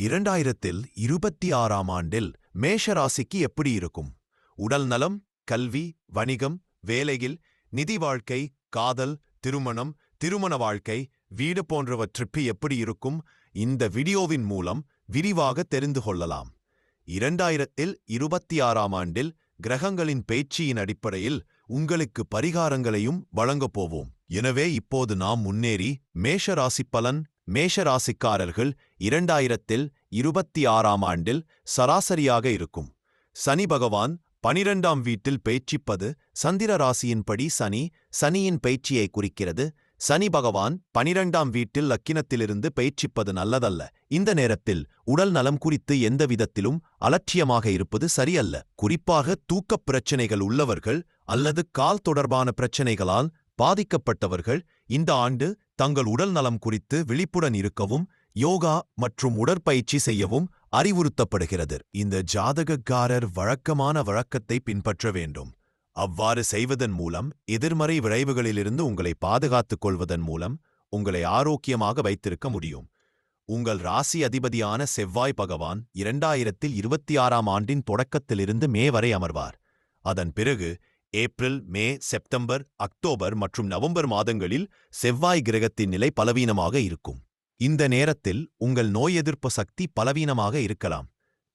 2026ஆம் ஆண்டில் மேஷ ராசிக்கு எப்படி இருக்கும்? உடல் நலம், கல்வி, வணிகம், வேலையில், நிதி வாழ்க்கை, காதல், திருமணம், திருமண வாழ்க்கை, வீடு போன்றவற்றுக்கு எப்படி இருக்கும்? இந்த வீடியோவின் மூலம் விரிவாக தெரிந்து கொள்ளலாம். 2026ஆம் ஆண்டில் கிரகங்களின் பேச்சியின் அடிப்படையில் உங்களுக்கு பரிகாரங்களையும் வழங்கப் போவோம். எனவே இப்போது நாம் முன்னேறி மேஷ ராசி பலன். மேஷ ராசிக்காரர்கள் 2026ஆம் ஆண்டில் சராசரியாக இருக்கும். சனி பகவான் 12ஆம் வீட்டில் பேச்சிப்பது சந்திர ராசியின்படி சனியின் பேச்சியை குறிக்கிறது. சனி பகவான் 12ஆம் வீட்டில் லக்கினத்திலிருந்து பேச்சிப்பது நல்லதல்ல. இந்த நேரத்தில் உடல் நலம் குறித்து எந்த விதத்திலும் அலட்சியமாக இருப்பது சரியல்ல. குறிப்பாக தூக்கப் பிரச்சினைகள் உள்ளவர்கள் அல்லது கால் தொடர்பான பிரச்சினைகளால் பாதிக்கப்பட்டவர்கள் இந்த ஆண்டு தங்கள் உடல் நலம் குறித்து விழிப்புடன் இருக்கவும் யோகா மற்றும் உடற்பயிற்சி செய்யவும் அறிவுறுத்தப்படுகிறது. இந்த ஜாதகக்காரர் வழக்கமான வழக்கத்தை பின்பற்ற வேண்டும். அவ்வாறு செய்வதன் மூலம் எதிர்மறை விளைவுகளிலிருந்து உங்களை பாதுகாத்துக் கொள்வதன் மூலம் உங்களை ஆரோக்கியமாக வைத்திருக்க முடியும். உங்கள் ராசி அதிபதியான செவ்வாய் பகவான் 2026ஆம் ஆண்டின் தொடக்கத்திலிருந்து மே வரை அமர்வார். அதன் பிறகு ஏப்ரல், மே, செப்டம்பர், அக்டோபர் மற்றும் நவம்பர் மாதங்களில் செவ்வாய் கிரகத்தின் நிலை பலவீனமாக இருக்கும். இந்த நேரத்தில் உங்கள் நோய் எதிர்ப்பு சக்தி பலவீனமாக இருக்கலாம்.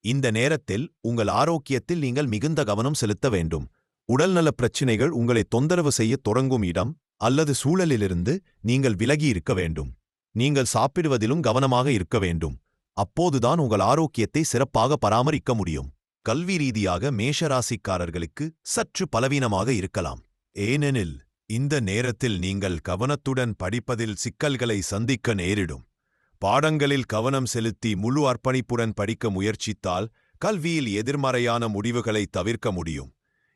இந்த நேரத்தில் உங்கள் ஆரோக்கியத்தில் நீங்கள் மிகுந்த கவனம் செலுத்த வேண்டும். உடல்நலப் பிரச்சினைகள் உங்களை தொந்தரவு செய்ய தொடங்கும் இடம் அல்லது சூழலிலிருந்து நீங்கள் விலகி இருக்க வேண்டும். நீங்கள் சாப்பிடுவதிலும் கவனமாக இருக்க வேண்டும். அப்போதுதான் உங்கள் ஆரோக்கியத்தை சிறப்பாக பராமரிக்க முடியும். கல்வி ரீதியாக மேஷராசிக்காரர்களுக்கு சற்று பலவீனமாக இருக்கலாம். ஏனெனில் இந்த நேரத்தில் நீங்கள் கவனத்துடன் படிப்பதில் சிக்கல்களை சந்திக்க நேரிடும். பாடங்களில் கவனம் செலுத்தி முழு அர்ப்பணிப்புடன் படிக்க முயற்சித்தால் கல்வியில் எதிர்மறையான முடிவுகளை தவிர்க்க முடியும்.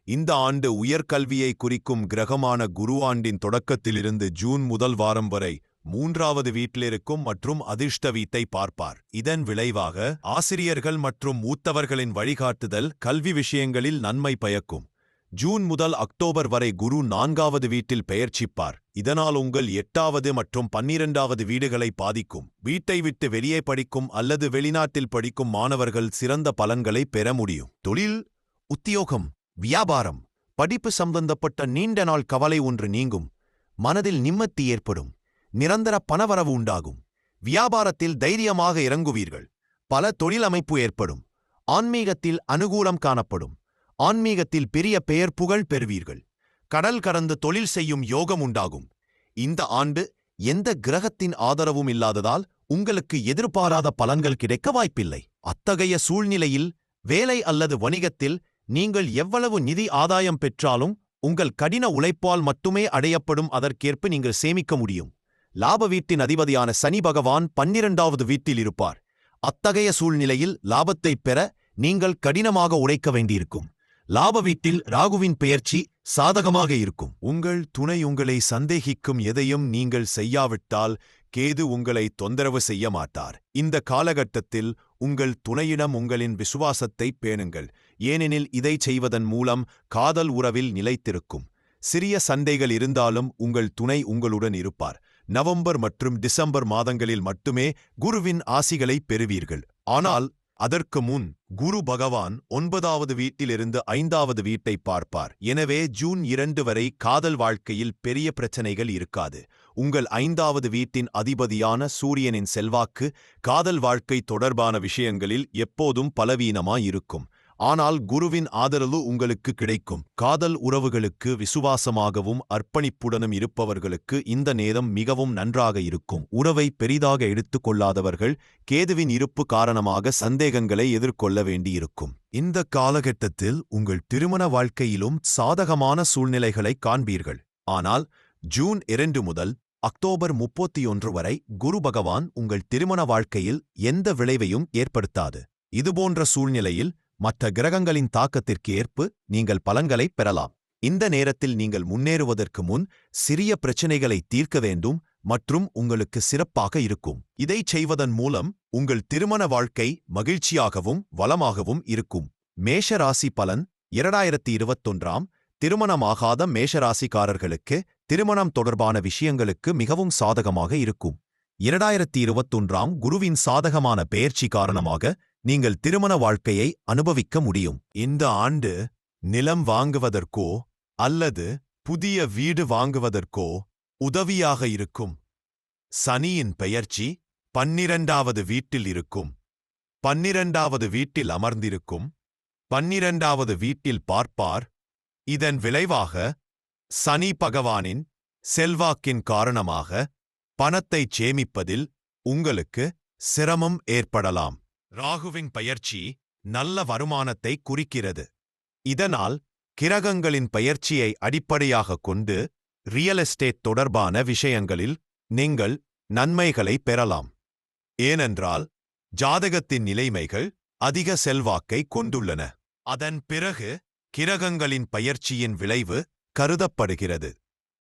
இந்த ஆண்டு உயர்கல்வியை குறிக்கும் கிரகமான குரு ஆண்டின் தொடக்கத்திலிருந்து ஜூன் முதல் வாரம் வரை 3வது வீட்டிலிருக்கும் மற்றும் அதிர்ஷ்ட வீட்டை பார்ப்பார். இதன் விளைவாக ஆசிரியர்கள் மற்றும் மூத்தவர்களின் வழிகாட்டுதல் கல்வி விஷயங்களில் நன்மை பயக்கும். ஜூன் முதல் அக்டோபர் வரை குரு 4வது வீட்டில் பெயர்ச்சிப்பார். இதனால் உங்கள் 8வது மற்றும் 12வது வீடுகளை பாதிக்கும். வீட்டை விட்டு வெளியே படிக்கும் அல்லது வெளிநாட்டில் படிக்கும் மாணவர்கள் சிறந்த பலன்களை பெற முடியும். தொழில், உத்தியோகம், வியாபாரம், படிப்பு சம்பந்தப்பட்ட நீண்ட நாள் கவலை ஒன்று நீங்கும். மனதில் நிம்மதி ஏற்படும். நிரந்தர பணவரவு உண்டாகும். வியாபாரத்தில் தைரியமாக இறங்குவீர்கள். பல தொழில் அமைப்பு ஏற்படும். ஆன்மீகத்தில் அனுகூலம் காணப்படும். ஆன்மீகத்தில் பெரிய பெயர் புகழ் பெறுவீர்கள். கடல் கடந்து தொழில் செய்யும் யோகம் உண்டாகும். இந்த ஆண்டு எந்த கிரகத்தின் ஆதரவும் இல்லாததால் உங்களுக்கு எதிர்பாராத பலன்கள் கிடைக்க வாய்ப்பில்லை. அத்தகைய சூழ்நிலையில் வேலை அல்லது வணிகத்தில் நீங்கள் எவ்வளவு நிதி ஆதாயம் பெற்றாலும் உங்கள் கடின உழைப்பால் மட்டுமே அடையப்படும். அதற்கேற்ப நீங்கள் சேமிக்க முடியும். லாப வீட்டின் அதிபதியான சனி பகவான் 12வது வீட்டில் இருப்பார். அத்தகைய சூழ்நிலையில் லாபத்தை பெற நீங்கள் கடினமாக உழைக்க வேண்டியிருக்கும். லாப வீட்டில் ராகுவின் பெயர்ச்சி சாதகமாக இருக்கும். உங்கள் துணை உங்களை சந்தேகிக்கும். எதையும் நீங்கள் செய்யாவிட்டால் கேது உங்களை தொந்தரவு செய்ய மாட்டார். இந்த காலகட்டத்தில் உங்கள் துணையிடம் உங்களின் விசுவாசத்தை பேணுங்கள். ஏனெனில் இதை செய்வதன் மூலம் காதல் உறவில் நிலைத்திருக்கும். சிறிய சண்டைகள் இருந்தாலும் உங்கள் துணை உங்களுடன் இருப்பார். நவம்பர் மற்றும் டிசம்பர் மாதங்களில் மட்டுமே குருவின் ஆசிகளை பெறுவீர்கள். ஆனால் அதற்கு முன் குரு பகவான் 9வது வீட்டிலிருந்து 5வது வீட்டை பார்ப்பார். எனவே ஜூன் 2 வரை காதல் வாழ்க்கையில் பெரிய பிரச்சனைகள் இருக்காது. உங்கள் 5வது வீட்டின் அதிபதியான சூரியனின் செல்வாக்கு காதல் வாழ்க்கை தொடர்பான விஷயங்களில் எப்போதும் பலவீனமாயிருக்கும். ஆனால் குருவின் ஆதரவு உங்களுக்கு கிடைக்கும். காதல் உறவுகளுக்கு விசுவாசமாகவும் அர்ப்பணிப்புடனும் இருப்பவர்களுக்கு இந்த நேரம் மிகவும் நன்றாக இருக்கும். உறவை பெரிதாக எடுத்துக் கொள்ளாதவர்கள் கேதுவின் இருப்பு காரணமாக சந்தேகங்களை எதிர்கொள்ள வேண்டியிருக்கும். இந்த காலகட்டத்தில் உங்கள் திருமண வாழ்க்கையிலும் சாதகமான சூழ்நிலைகளை காண்பீர்கள். ஆனால் ஜூன் 2 முதல் அக்டோபர் 31 வரை குரு பகவான் உங்கள் திருமண வாழ்க்கையில் எந்த விளைவையும் ஏற்படுத்தாது. இதுபோன்ற சூழ்நிலையில் மற்ற கிரகங்களின் தாக்கத்திற்கு ஏற்ப நீங்கள் பலன்களை பெறலாம். இந்த நேரத்தில் நீங்கள் முன்னேறுவதற்கு முன் சிறிய பிரச்சினைகளை தீர்க்க வேண்டும் மற்றும் உங்களுக்கு சிறப்பாக இருக்கும். இதைச் செய்வதன் மூலம் உங்கள் திருமண வாழ்க்கை மகிழ்ச்சியாகவும் வளமாகவும் இருக்கும். மேஷ ராசி பலன் 2021. திருமணமாகாத மேஷராசிக்காரர்களுக்கு திருமணம் தொடர்பான விஷயங்களுக்கு மிகவும் சாதகமாக இருக்கும். 2021 குருவின் சாதகமான பெயர்ச்சி காரணமாக நீங்கள் திருமண வாழ்க்கையை அனுபவிக்க முடியும். இந்த ஆண்டு நிலம் வாங்குவதற்கோ அல்லது புதிய வீடு வாங்குவதற்கோ உதவியாக இருக்கும். சனியின் பெயர்ச்சி 12வது வீட்டில் இருக்கும். 12வது வீட்டில் அமர்ந்திருக்கும். 12வது வீட்டில் பார்ப்பார். இதன் விளைவாக சனி பகவானின் செல்வாக்கின் காரணமாக பணத்தைச் சேமிப்பதில் உங்களுக்கு சிரமம் ஏற்படலாம். ராகுவின் பெயர்ச்சி நல்ல வருமானத்தை குறிக்கிறது. இதனால் கிரகங்களின் பெயர்ச்சியை அடிப்படையாகக் கொண்டு ரியல் எஸ்டேட் தொடர்பான விஷயங்களில் நீங்கள் நன்மைகளை பெறலாம். ஏனென்றால் ஜாதகத்தின் நிலைமைகள் அதிக செல்வாக்கை கொண்டுள்ளன. அதன் பிறகு கிரகங்களின் பெயர்ச்சியின் விளைவு கருதப்படுகிறது.